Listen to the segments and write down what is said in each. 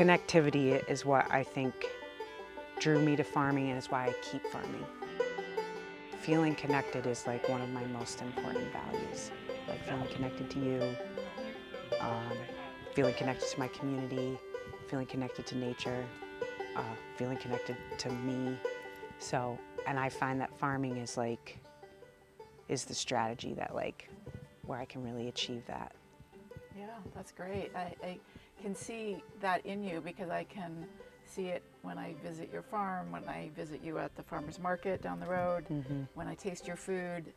connectivity is what I think drew me to farming and is why I keep farming. Feeling connected is like one of my most important values. Like feeling connected to you, feeling connected to my community, feeling connected to nature, feeling connected to me. So, and I find that farming is the strategy that where I can really achieve that. Yeah, that's great. I can see that in you because I can see it when I visit your farm, when I visit you at the farmer's market down the road, when I taste your food.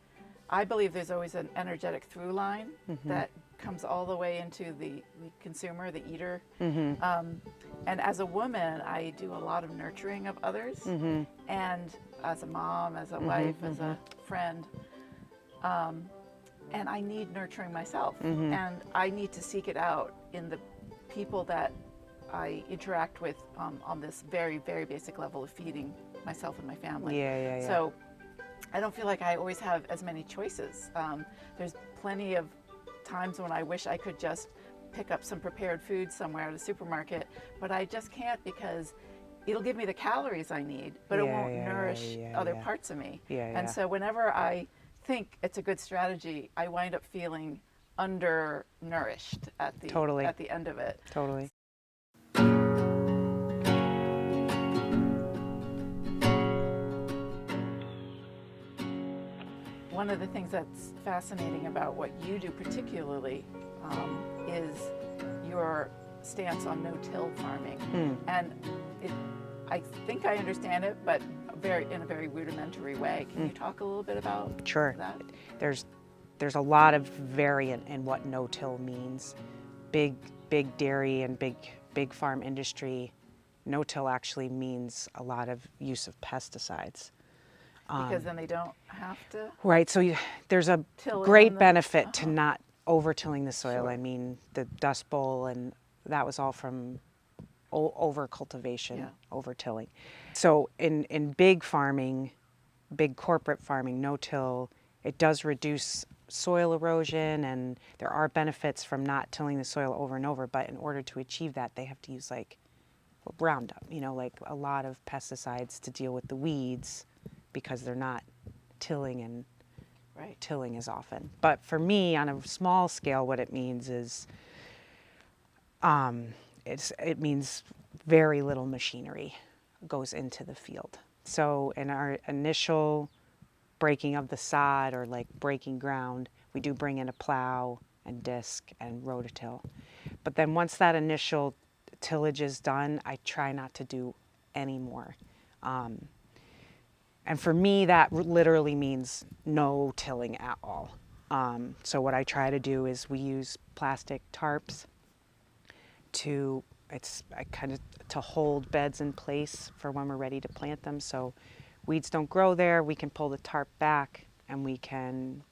I believe there's always an energetic through line that comes all the way into the consumer, the eater. And as a woman, I do a lot of nurturing of others. And as a mom, as a wife, as a friend, and I need nurturing myself. And I need to seek it out in the people that I interact with on this very, very basic level of feeding myself and my family. So I don't feel like I always have as many choices. There's plenty of times when I wish I could just pick up some prepared food somewhere at a supermarket, but I just can't because it'll give me the calories I need, but it won't nourish other parts of me. And so whenever I think it's a good strategy, I wind up feeling undernourished at the end of it. Totally. One of the things that's fascinating about what you do particularly is your stance on no-till farming. And I think I understand it, but in a very rudimentary way. Can you talk a little bit about that? There's a lot of variant in what no-till means. Big dairy and big farm industry, no-till actually means a lot of use of pesticides. Because then they don't have to? Right, so there's a great benefit to not over-tilling the soil. I mean, the Dust Bowl, and that was all from over-cultivation, over-tilling. So in big farming, big corporate farming, no-till, it does reduce soil erosion, and there are benefits from not tilling the soil over and over, but in order to achieve that, they have to use Roundup, a lot of pesticides to deal with the weeds, because they're not tilling and tilling as often. But for me, on a small scale, what it means is it means very little machinery goes into the field. So in our initial breaking of the sod or breaking ground, we do bring in a plow and disc and rototill. But then once that initial tillage is done, I try not to do any more. And for me, that literally means no tilling at all. So what I try to do is we use plastic tarps to hold beds in place for when we're ready to plant them. So weeds don't grow there. We can pull the tarp back, and we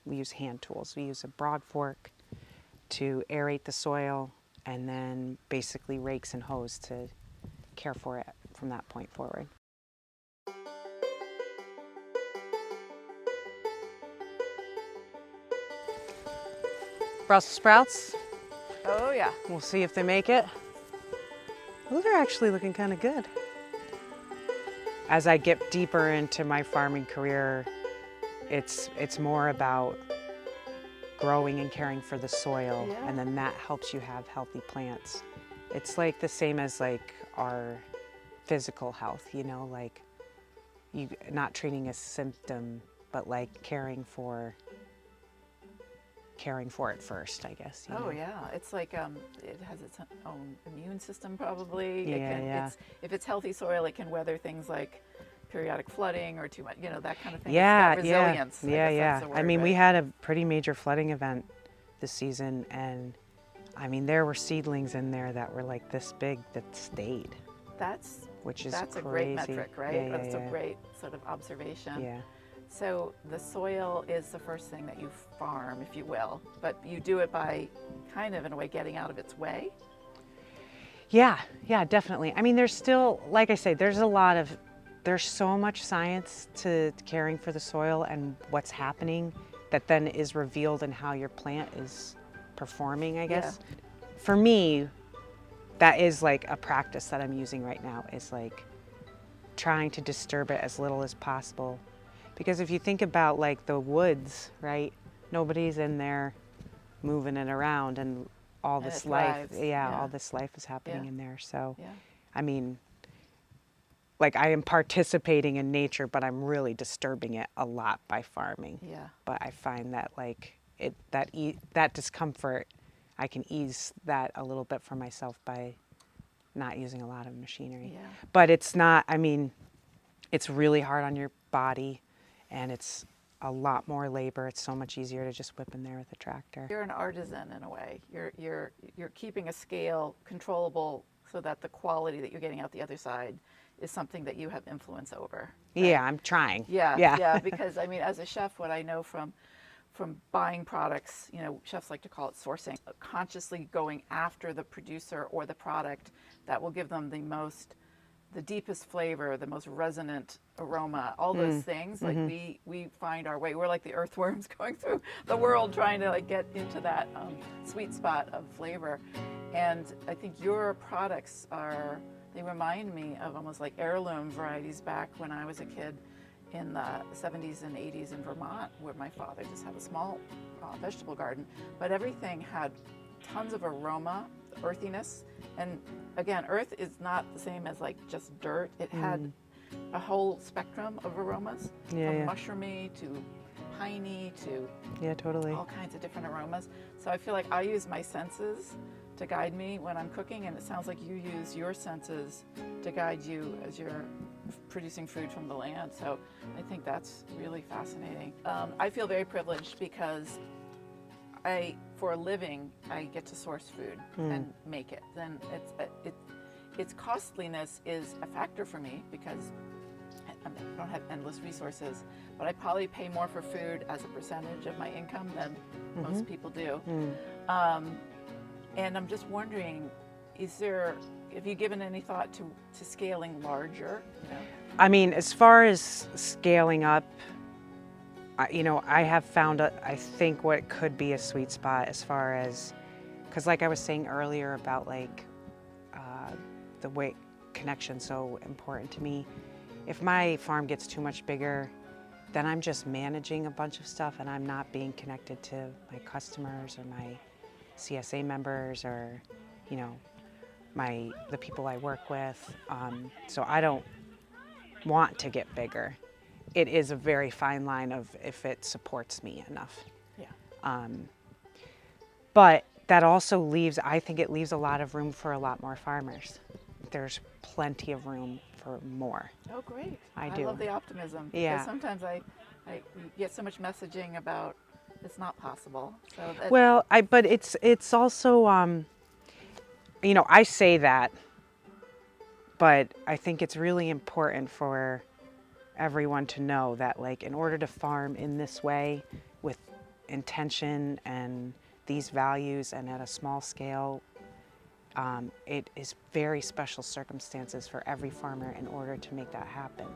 use hand tools. We use a broad fork to aerate the soil, and then basically rakes and hoes to care for it from that point forward. Brussels sprouts. Oh yeah. We'll see if they make it. Those are actually looking kind of good. As I get deeper into my farming career, it's more about growing and caring for the soil, and then that helps you have healthy plants. It's the same as our physical health, you not treating a symptom, but caring for it first, I guess. Oh yeah, it's it has its own immune system probably. If it's healthy soil, it can weather things like periodic flooding or too much, that kind of thing. Yeah, it's got resilience. Yeah. That's the word, I mean, we had a pretty major flooding event this season, and I mean, there were seedlings in there that were this big that stayed. That's crazy. A great metric, right? That's a great sort of observation. Yeah. So the soil is the first thing that you farm, if you will, but you do it by kind of, in a way, getting out of its way. Yeah, definitely. I mean, there's still, like I say, there's so much science to caring for the soil and what's happening that then is revealed in how your plant is performing, I guess. For me, that is like a practice that I'm using right now, is like trying to disturb it as little as possible. Because if you think about like the woods, right? Nobody's in there moving it around, and all And it this life, thrives. yeah, Yeah. all this life is happening Yeah. in there. So, Yeah. I mean, like I am participating in nature, but I'm really disturbing it a lot by farming. Yeah. But I find that like that discomfort, I can ease that a little bit for myself by not using a lot of machinery. Yeah. But it's not, I mean, it's really hard on your body, and it's a lot more labor. It's so much easier to just whip in there with a tractor. You're an artisan in a way. You're keeping a scale controllable so that the quality that you're getting out the other side is something that you have influence over. Right? Yeah, I'm trying. Yeah, Yeah. yeah. Because I mean, as a chef, what I know from buying products, you know, chefs like to call it sourcing, consciously going after the producer or the product that will give them the deepest flavor, the most resonant aroma, all those things. Like we find our way. We're like the earthworms going through the world trying to like get into that sweet spot of flavor. And I think your products they remind me of almost like heirloom varieties back when I was a kid in the 70s and 80s in Vermont, where my father just had a small vegetable garden, but everything had tons of aroma, earthiness. And again, earth is not the same as like just dirt. It had a whole spectrum of aromas, from mushroomy to piney to totally. all kinds of different aromas. So I feel like I use my senses to guide me when I'm cooking, and it sounds like you use your senses to guide you as you're producing food from the land. So I think that's really fascinating. I feel very privileged because for a living, I get to source food and make it. Then its costliness is a factor for me because I don't have endless resources, but I probably pay more for food as a percentage of my income than most people do. And I'm just wondering, have you given any thought to scaling larger? You know? I mean, as far as scaling up, I have found, I think, what could be a sweet spot as far as, because like I was saying earlier about like the way connection's so important to me. If my farm gets too much bigger, then I'm just managing a bunch of stuff and I'm not being connected to my customers or my CSA members or, the people I work with. So I don't want to get bigger. It is a very fine line of if it supports me enough. Yeah. But that also I think it leaves a lot of room for a lot more farmers. There's plenty of room for more. Oh, great. I do. Love the optimism. Yeah. Because sometimes I get so much messaging about it's not possible. So but it's also, I say that, but I think it's really important for everyone to know that, like, in order to farm in this way with intention and these values and at a small scale, it is very special circumstances for every farmer in order to make that happen.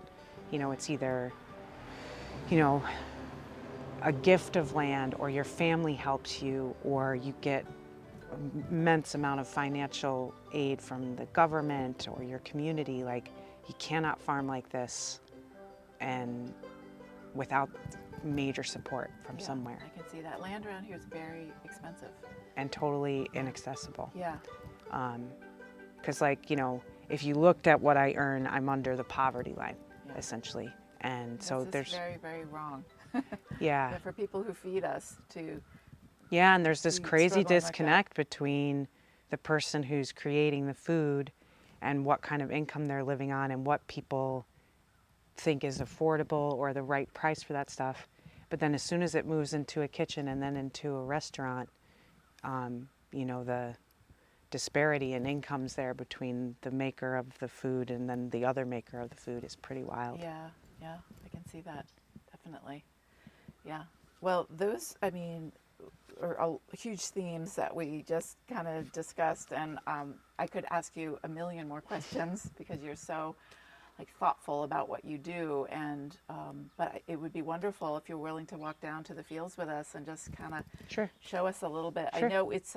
It's either, a gift of land, or your family helps you, or you get immense amount of financial aid from the government or your community. Like, you cannot farm like this and without major support from somewhere. I can see that. Land around here is very expensive. And totally inaccessible. Yeah. Because if you looked at what I earn, I'm under the poverty line, essentially. And so there's very, very wrong. Yeah. But for people who feed us to. Yeah, and there's this crazy struggle like disconnect between the person who's creating the food and what kind of income they're living on and what people think is affordable or the right price for that stuff. But then as soon as it moves into a kitchen and then into a restaurant, the disparity in incomes there between the maker of the food and then the other maker of the food is pretty wild. Yeah, I can see that, definitely. Yeah. Well, those, are huge themes that we just kind of discussed, and I could ask you a million more questions because you're so thoughtful about what you do, and but it would be wonderful if you're willing to walk down to the fields with us and just kind of Sure. show us a little bit. Sure. I know it's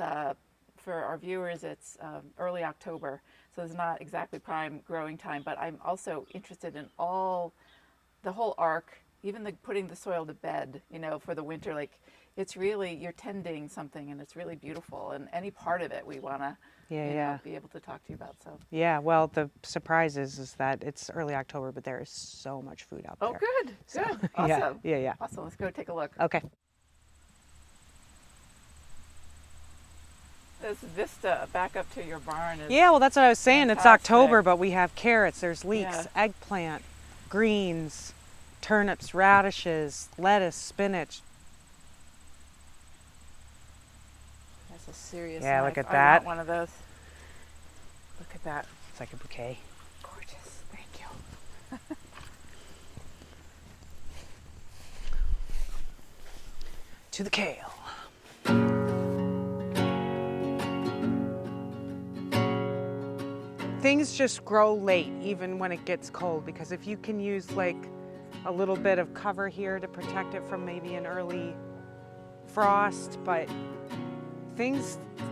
for our viewers, it's early October, so it's not exactly prime growing time, but I'm also interested in the whole arc, even putting the soil to bed, for the winter. Like, it's really, you're tending something, and it's really beautiful, and any part of it we want to be able to talk to you about. So yeah, well, the surprise is that it's early October, but there is so much food out there. Oh, good, So, good, awesome. yeah. Awesome, let's go take a look. Okay. This vista back up to your barn is Yeah, well, that's what I was saying. fantastic. It's October, but we have carrots, there's leeks, Yeah. eggplant, greens, turnips, radishes, lettuce, spinach. That's a serious Yeah, knife. look at I that. want one of those. Look at that. It's like a bouquet. Gorgeous. Thank you. To the kale. Things just grow late, even when it gets cold, because if you can use like a little bit of cover here to protect it from maybe an early frost, but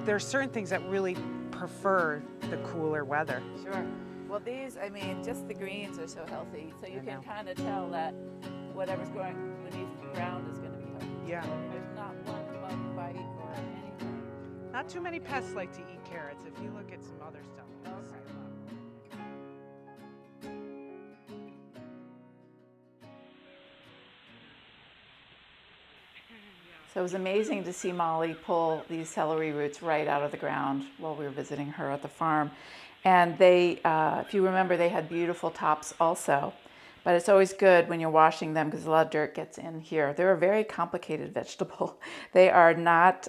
there's certain things that really prefer the cooler weather. Sure. Well, these, just the greens are so healthy, so you I can know. kind of tell that whatever's growing beneath the ground is going to be healthy. Yeah. There's not one bug bite or anything. Not too many pests like to eat carrots. If you look at some other stuff. you'll see a lot. So it was amazing to see Molly pull these celery roots right out of the ground while we were visiting her at the farm. And they, if you remember, they had beautiful tops also. But it's always good when you're washing them because a lot of dirt gets in here. They're a very complicated vegetable. They are not,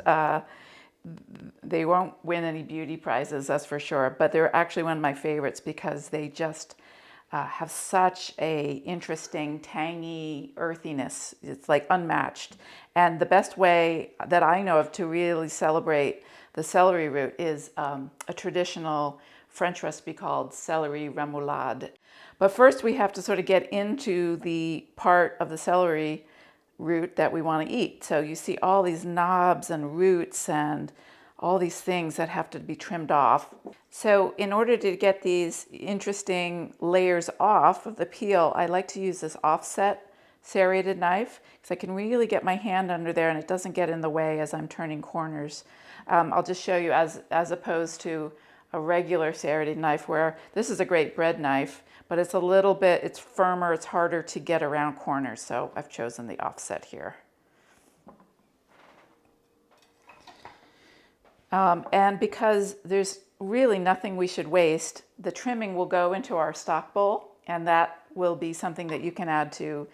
they won't win any beauty prizes, that's for sure. But they're actually one of my favorites because they just have such a interesting, tangy earthiness. It's like unmatched. And the best way that I know of to really celebrate the celery root is a traditional French recipe called celery remoulade. But first we have to sort of get into the part of the celery root that we want to eat. So you see all these knobs and roots and all these things that have to be trimmed off. So in order to get these interesting layers off of the peel, I like to use this offset serrated knife because I can really get my hand under there and it doesn't get in the way as I'm turning corners. I'll just show you as opposed to a regular serrated knife where this is a great bread knife, but it's a little bit, it's firmer, it's harder to get around corners. So I've chosen the offset here. And because there's really nothing we should waste, the trimming will go into our stock bowl, and that will be something that you can add to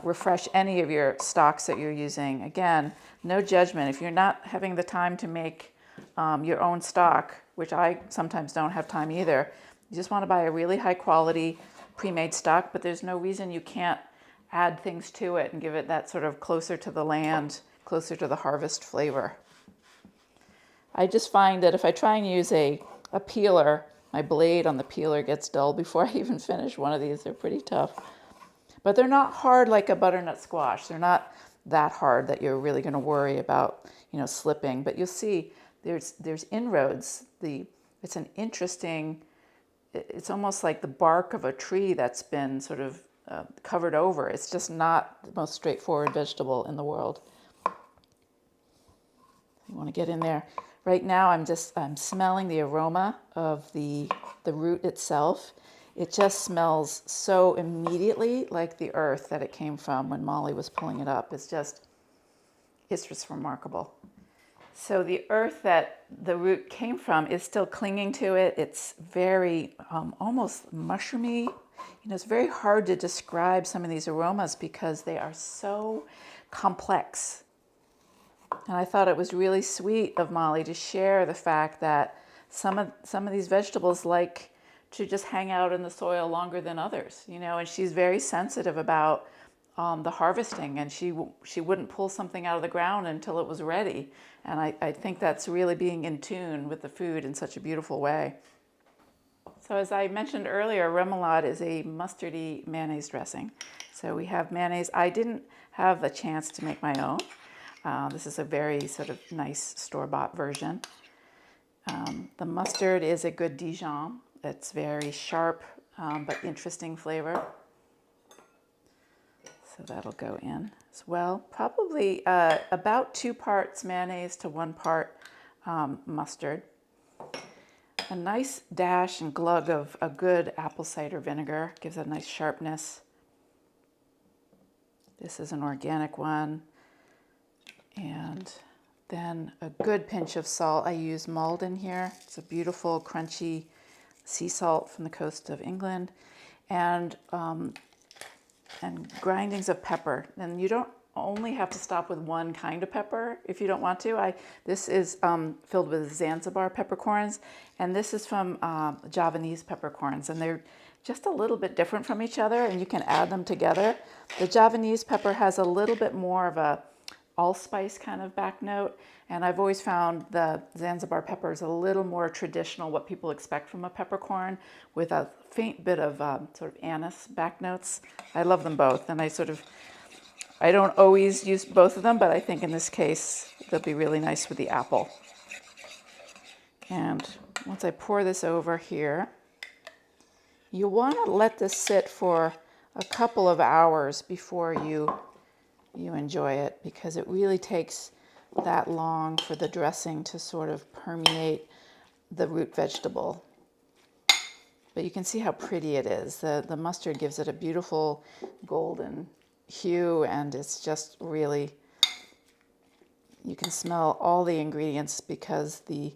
refresh any of your stocks that you're using. Again, no judgment. If you're not having the time to make your own stock, which I sometimes don't have time either, you just want to buy a really high quality pre-made stock, but there's no reason you can't add things to it and give it that sort of closer to the land, closer to the harvest flavor. I just find that if I try and use a peeler, my blade on the peeler gets dull before I even finish one of these. They're pretty tough. But they're not hard like a butternut squash. They're not that hard that you're really going to worry about, slipping. But you'll see there's inroads. It's an interesting, it's almost like the bark of a tree that's been sort of covered over. It's just not the most straightforward vegetable in the world. You want to get in there. Right now I'm smelling the aroma of the root itself. It just smells so immediately like the earth that it came from when Molly was pulling it up. It's just remarkable. So the earth that the root came from is still clinging to it. It's very almost mushroomy. It's very hard to describe some of these aromas because they are so complex. And I thought it was really sweet of Molly to share the fact that some of these vegetables like to just hang out in the soil longer than others, and she's very sensitive about the harvesting, and she wouldn't pull something out of the ground until it was ready. And I think that's really being in tune with the food in such a beautiful way. So as I mentioned earlier, remoulade is a mustardy mayonnaise dressing. So we have mayonnaise. I didn't have a chance to make my own. This is a very sort of nice store-bought version. The mustard is a good Dijon. It's very sharp, but interesting flavor. So that'll go in as well. Probably about 2 parts mayonnaise to 1 part mustard. A nice dash and glug of a good apple cider vinegar gives a nice sharpness. This is an organic one. And then a good pinch of salt. I use Malden here. It's a beautiful, crunchy sea salt from the coast of England. And grindings of pepper. And you don't only have to stop with one kind of pepper if you don't want to. This is filled with Zanzibar peppercorns, and this is from Javanese peppercorns, and they're just a little bit different from each other, and you can add them together. The Javanese pepper has a little bit more of a allspice kind of back note, and I've always found the Zanzibar pepper is a little more traditional, what people expect from a peppercorn, with a faint bit of sort of anise back notes. I love them both, and I don't always use both of them, but I think in this case they'll be really nice with the apple. And once I pour this over here, you want to let this sit for a couple of hours before you enjoy it, because it really takes that long for the dressing to sort of permeate the root vegetable. But you can see how pretty it is. The mustard gives it a beautiful golden hue, and it's just really, you can smell all the ingredients, because the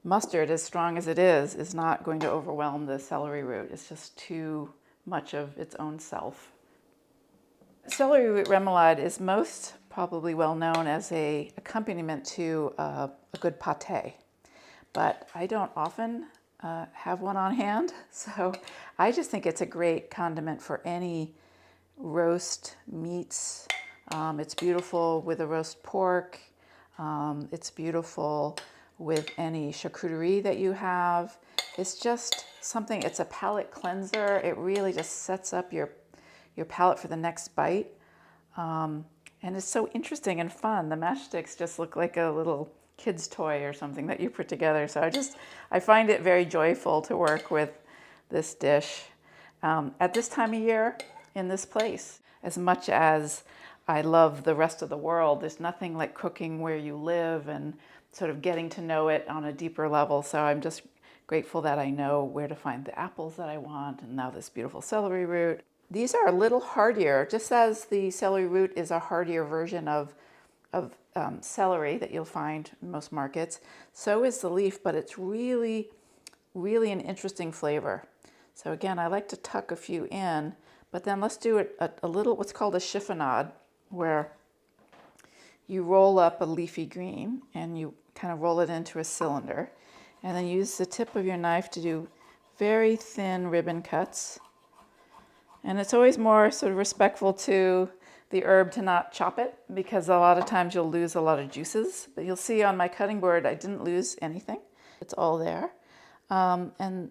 mustard, as strong as it is not going to overwhelm the celery root. It's just too much of its own self. Celery root remoulade is most probably well known as an accompaniment to a good pâté, but I don't often have one on hand, so I just think it's a great condiment for any roast meats. It's beautiful with a roast pork. It's beautiful with any charcuterie that you have. It's just something, it's a palate cleanser. It really just sets up your palate for the next bite. And it's so interesting and fun. The matchsticks just look like a little kid's toy or something that you put together. So I find it very joyful to work with this dish at this time of year in this place. As much as I love the rest of the world, there's nothing like cooking where you live and sort of getting to know it on a deeper level. So I'm just grateful that I know where to find the apples that I want, and now this beautiful celery root. These are a little hardier, just as the celery root is a hardier version of celery that you'll find in most markets. So is the leaf, but it's really, really an interesting flavor. So again, I like to tuck a few in, but then let's do it a little, what's called a chiffonade, where you roll up a leafy green and you kind of roll it into a cylinder, and then use the tip of your knife to do very thin ribbon cuts. And it's always more sort of respectful to the herb to not chop it, because a lot of times you'll lose a lot of juices. But you'll see on my cutting board, I didn't lose anything. It's all there. And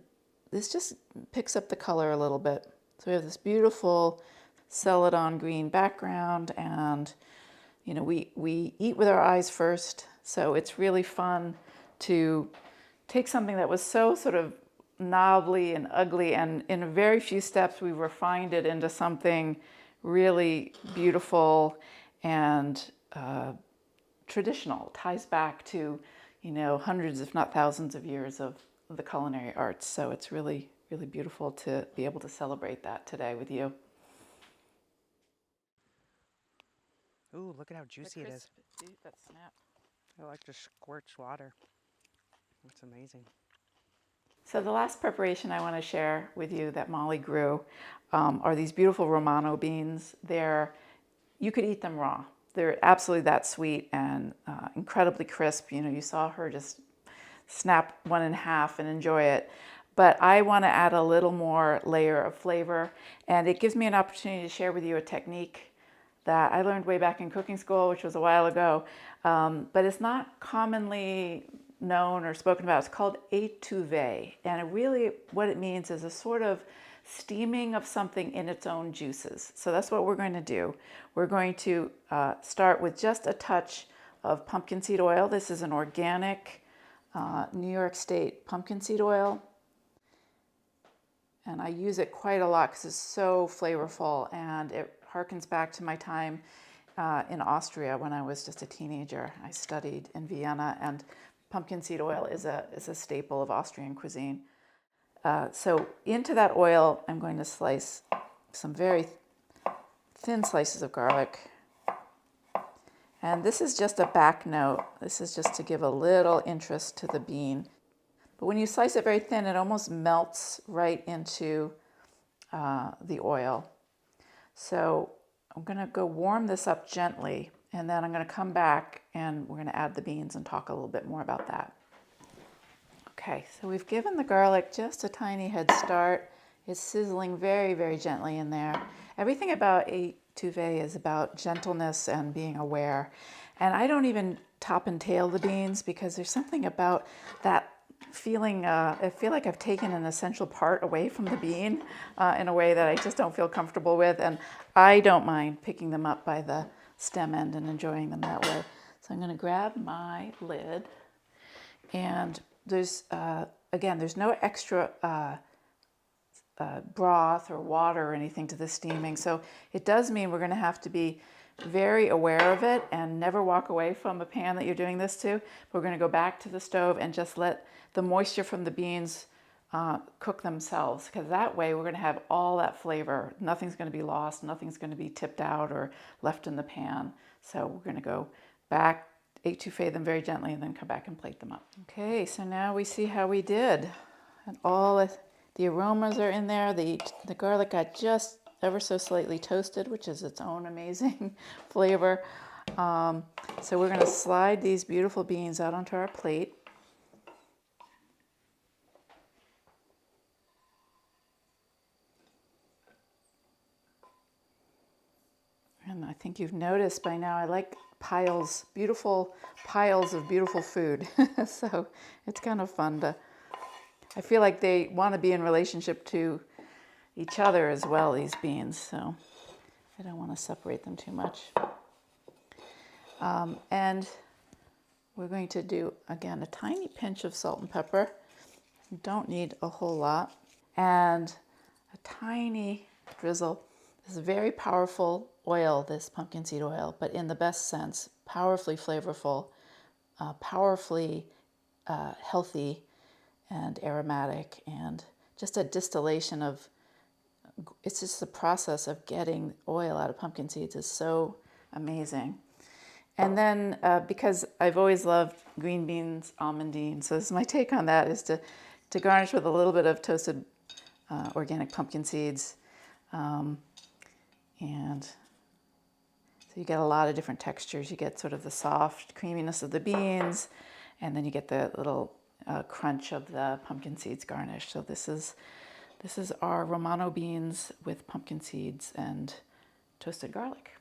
this just picks up the color a little bit. So we have this beautiful celadon green background, and you know, we eat with our eyes first. So it's really fun to take something that was so sort of knobbly and ugly, and in a very few steps we refined it into something really beautiful and traditional. It ties back to, you know, hundreds if not thousands of years of the culinary arts. So it's really, really beautiful to be able to celebrate that today with you. Ooh, look at how juicy it is. That snap. I like to squirch water. It's amazing. So the last preparation I want to share with you that Molly grew are these beautiful Romano beans. You could eat them raw. They're absolutely that sweet and incredibly crisp. You know, you saw her just snap one in half and enjoy it. But I want to add a little more layer of flavor, and it gives me an opportunity to share with you a technique that I learned way back in cooking school, which was a while ago, but it's not commonly known or spoken about. It's called étuvéé, and it really, what it means is a sort of steaming of something in its own juices. So that's what we're going to do. We're going to start with just a touch of pumpkin seed oil. This is an organic New York State pumpkin seed oil. And I use it quite a lot because it's so flavorful, and it harkens back to my time in Austria when I was just a teenager. I studied in Vienna, and pumpkin seed oil is a staple of Austrian cuisine. So into that oil, I'm going to slice some very thin slices of garlic. And this is just a back note. This is just to give a little interest to the bean. But when you slice it very thin, it almost melts right into the oil. So I'm going to go warm this up gently, and then I'm going to come back and we're going to add the beans and talk a little bit more about that. Okay, so we've given the garlic just a tiny head start. It's sizzling very, very gently in there. Everything about étuvéé is about gentleness and being aware. And I don't even top and tail the beans because there's something about that feeling, I feel like I've taken an essential part away from the bean in a way that I just don't feel comfortable with. And I don't mind picking them up by the stem end and enjoying them that way. So I'm going to grab my lid, and there's, again, there's no extra broth or water or anything to the steaming. So it does mean we're going to have to be very aware of it and never walk away from a pan that you're doing this to. We're going to go back to the stove and just let the moisture from the beans cook themselves, because that way we're going to have all that flavor. Nothing's going to be lost. Nothing's going to be tipped out or left in the pan. So we're going to go back, étouffee them very gently, and then come back and plate them up. Okay, so now we see how we did. And all the aromas are in there. The garlic got just ever so slightly toasted, which is its own amazing flavor. So we're going to slide these beautiful beans out onto our plate. And I think you've noticed by now I like piles, beautiful piles of beautiful food. So it's kind of fun to, I feel like they want to be in relationship to each other as well, these beans. So I don't want to separate them too much. And we're going to do, again, a tiny pinch of salt and pepper. You don't need a whole lot. And a tiny drizzle. This is very powerful oil, this pumpkin seed oil, but in the best sense, powerfully flavorful, powerfully healthy and aromatic, and just a distillation of, it's just the process of getting oil out of pumpkin seeds is so amazing. And then because I've always loved green beans, almondine, so this is my take on that, is to garnish with a little bit of toasted organic pumpkin seeds. And so you get a lot of different textures. You get sort of the soft creaminess of the beans, and then you get the little crunch of the pumpkin seeds garnish. So this is our Romano beans with pumpkin seeds and toasted garlic.